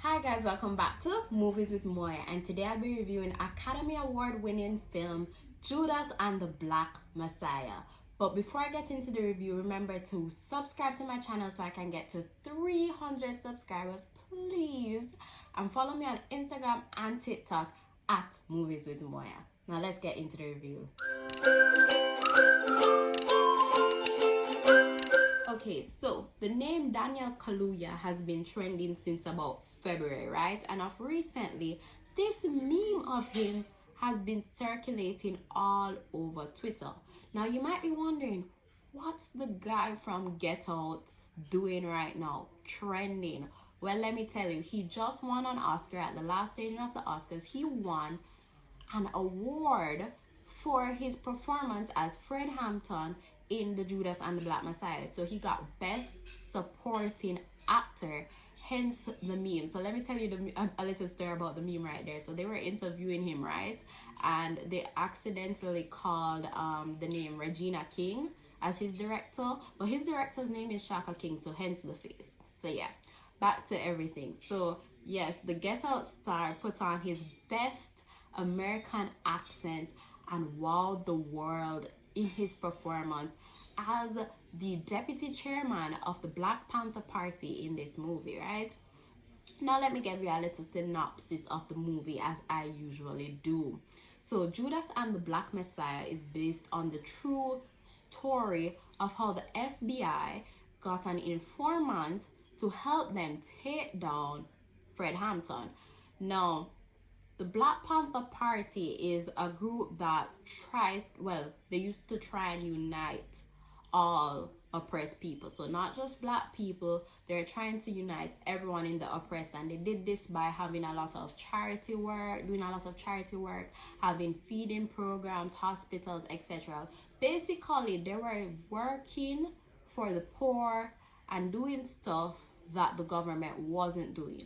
Hi guys, welcome back to Movies with Moya, and today I'll be reviewing Academy Award winning film Judas and the Black Messiah. But before I get into the review, remember to subscribe to my channel so I can get to 300 subscribers, please. And follow me on Instagram and TikTok at Movies with Moya. Now let's get into the review. Okay, so the name Daniel Kaluuya has been trending since about February, right? And of recently, this meme of him has been circulating all over Twitter. Now, you might be wondering, what's the guy from Get Out doing right now, trending? Well, let me tell you, he just won an Oscar at the last stage of the Oscars. He won an award for his performance as Fred Hampton in the Judas and the Black Messiah. So he got Best Supporting Actor, hence the meme. So let me tell you a little story about the meme right there. So they were interviewing him, right? And they accidentally called the name Regina King as his director, but his director's name is Shaka King, so hence the face. So yeah, back to everything. So yes, the Get Out star put on his best American accent and wowed the world in his performance as the deputy chairman of the Black Panther Party in this movie, right? Now let me give you a little synopsis of the movie as I usually do. So Judas and the Black Messiah is based on the true story of how the FBI got an informant to help them take down Fred Hampton. Now, the Black Panther Party is a group that they used to try and unite all oppressed people. So not just black people, they're trying to unite everyone in the oppressed. And they did this by having a lot of charity work, having feeding programs, hospitals, etc. Basically, they were working for the poor and doing stuff that the government wasn't doing.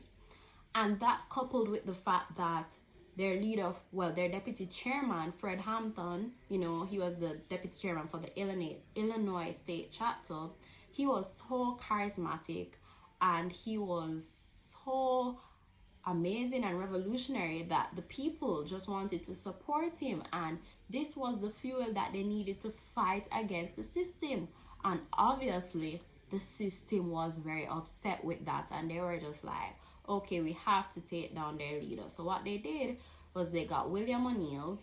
And that coupled with the fact that their their deputy chairman, Fred Hampton, he was the deputy chairman for the Illinois state chapter. He was so charismatic and he was so amazing and revolutionary that the people just wanted to support him. And this was the fuel that they needed to fight against the system. And obviously, the system was very upset with that. And they were just like, okay, we have to take down their leader. So what they did was they got William O'Neill,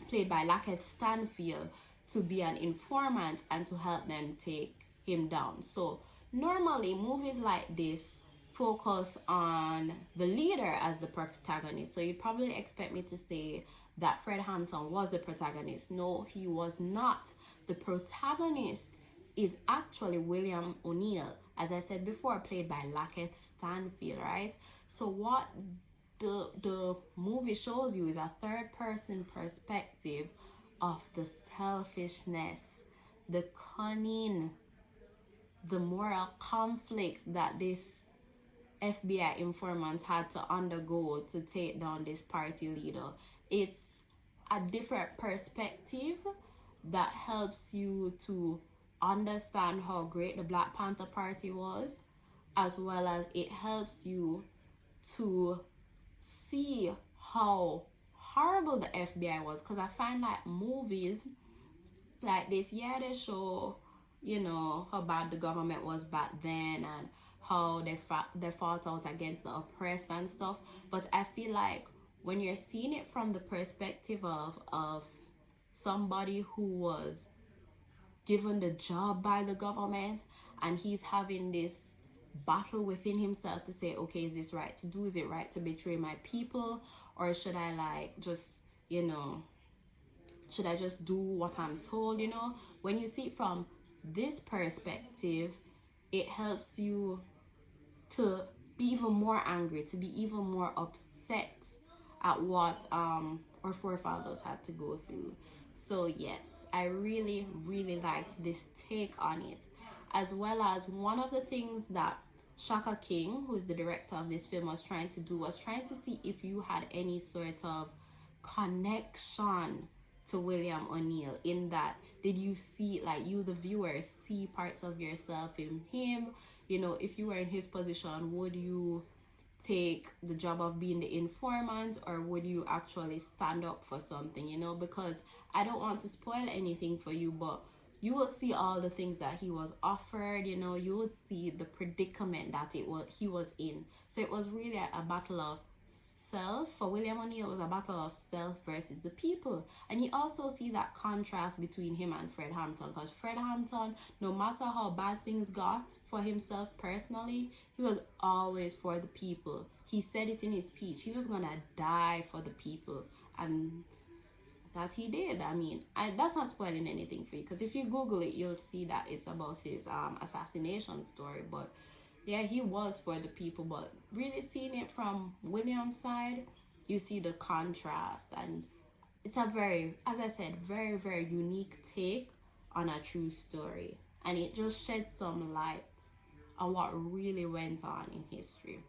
played by Lakeith Stanfield, to be an informant and to help them take him down. So normally movies like this focus on the leader as the protagonist. So you probably expect me to say that Fred Hampton was the protagonist. No, he was not. The protagonist is actually William O'Neill, as I said before, played by Lakeith Stanfield, right? So what the movie shows you is a third-person perspective of the selfishness, the cunning, the moral conflicts that this FBI informant had to undergo to take down this party leader. It's a different perspective that helps you to understand how great the Black Panther Party was, as well as it helps you to see how horrible the FBI was. Because I find that movies like this, they show, how bad the government was back then and how they fought out against the oppressed and stuff. But I feel like when you're seeing it from the perspective of somebody who was given the job by the government and he's having this battle within himself to say, okay, is this right to do? Is it right to betray my people? Or should I should I just do what I'm told? When you see it from this perspective, it helps you to be even more angry, to be even more upset at what our forefathers had to go through. So yes, I really, really liked this take on it. As well as one of the things that Shaka King, who is the director of this film, was trying to do was trying to see if you had any sort of connection to William O'Neill, in that did you see, like, you the viewer see parts of yourself in him? If you were in his position, would you take the job of being the informant, or would you actually stand up for something, you know? Because I don't want to spoil anything for you, but you will see all the things that he was offered, you know. You would see the predicament that he was in. So it was really a battle of self. For William O'Neill, it was a battle of self versus the people. And you also see that contrast between him and Fred Hampton, because Fred Hampton, no matter how bad things got for himself personally, he was always for the people. He said it in his speech, he was gonna die for the people, and that he did. I mean, that's not spoiling anything for you, because if you Google it, you'll see that it's about his assassination story. But yeah, he was for the people. But really seeing it from William's side, you see the contrast, and it's a very, as I said, very, very unique take on a true story, and it just sheds some light on what really went on in history.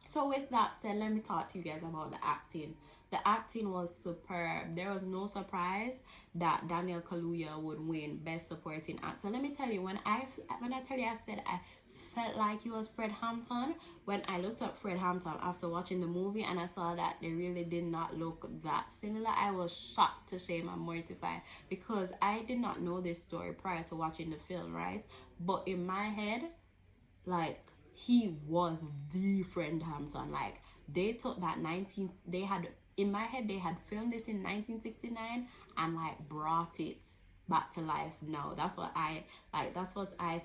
So with that said, let me talk to you guys about the acting. The acting was superb. There was no surprise that Daniel Kaluuya would win Best Supporting Actor. Let me tell you, when I said I felt like he was Fred Hampton, when I looked up Fred Hampton after watching the movie and I saw that they really did not look that similar, I was shocked, to shame, and mortified, because I did not know this story prior to watching the film, right? But in my head, like, he was the Fred Hampton. Like, they took that in my head, they had filmed it in 1969 and like brought it back to life now. That's what I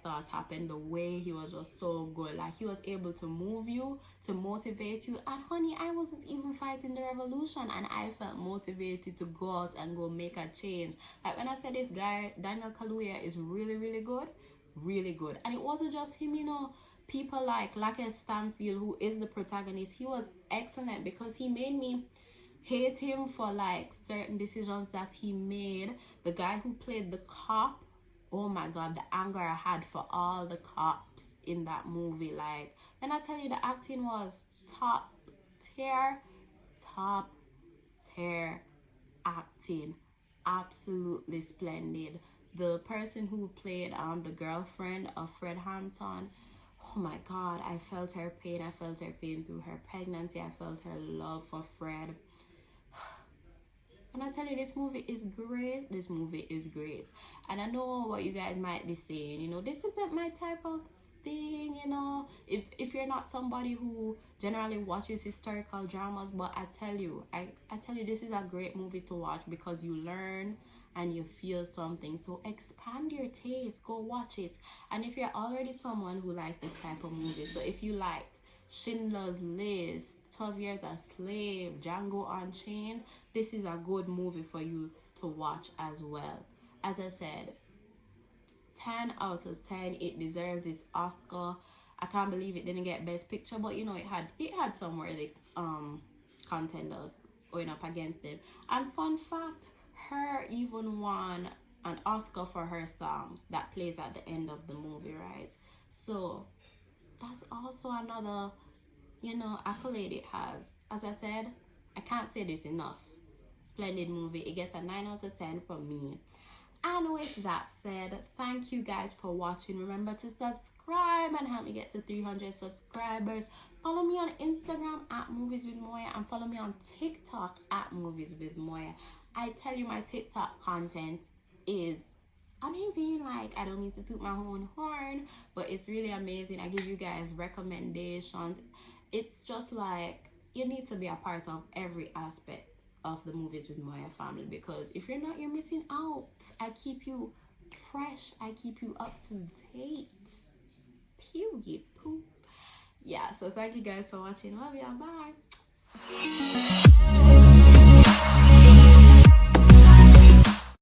thought happened. The way he was just so good. Like, he was able to move you, to motivate you. And honey, I wasn't even fighting the revolution, and I felt motivated to go out and go make a change. Like, when I said this guy Daniel Kaluuya is really, really good, really good. And it wasn't just him, you know. People like Lakeith Stanfield, who is the protagonist, he was excellent, because he made me hate him for like certain decisions that he made. The guy who played the cop, oh my god, the anger I had for all the cops in that movie. Like, when I tell you, the acting was top tier acting, absolutely splendid. The person who played the girlfriend of Fred Hampton, oh my god, I felt her pain. I felt her pain through her pregnancy. I felt her love for Fred. When I tell you, this movie is great, this movie is great. And I know what you guys might be saying, you know, this isn't my type of thing, you know, if you're not somebody who generally watches historical dramas. But I tell you, this is a great movie to watch, because you learn and you feel something. So expand your taste, go watch it. And if you're already someone who likes this type of movie, so if you liked Schindler's List, 12 Years a Slave, Django Unchained, this is a good movie for you to watch as well. As I said, 10 out of 10. It deserves its Oscar. I can't believe it didn't get Best Picture, but you know, it had some worthy contenders going up against it. And fun fact, her even won an Oscar for her song that plays at the end of the movie, right? So that's also another, you know, accolade it has. As I said, I can't say this enough. Splendid movie. It gets a 9 out of 10 from me. And with that said, thank you guys for watching. Remember to subscribe and help me get to 300 subscribers. Follow me on Instagram at Movies with Moya, and follow me on TikTok at Movies with Moya. I tell you, my TikTok content is amazing. Like, I don't mean to toot my own horn, but it's really amazing. I give you guys recommendations. It's just like, you need to be a part of every aspect of the Movies with Moya family, because if you're not, you're missing out. I keep you fresh, I keep you up to date, period. Poop. Yeah, so thank you guys for watching. Love y'all. Bye.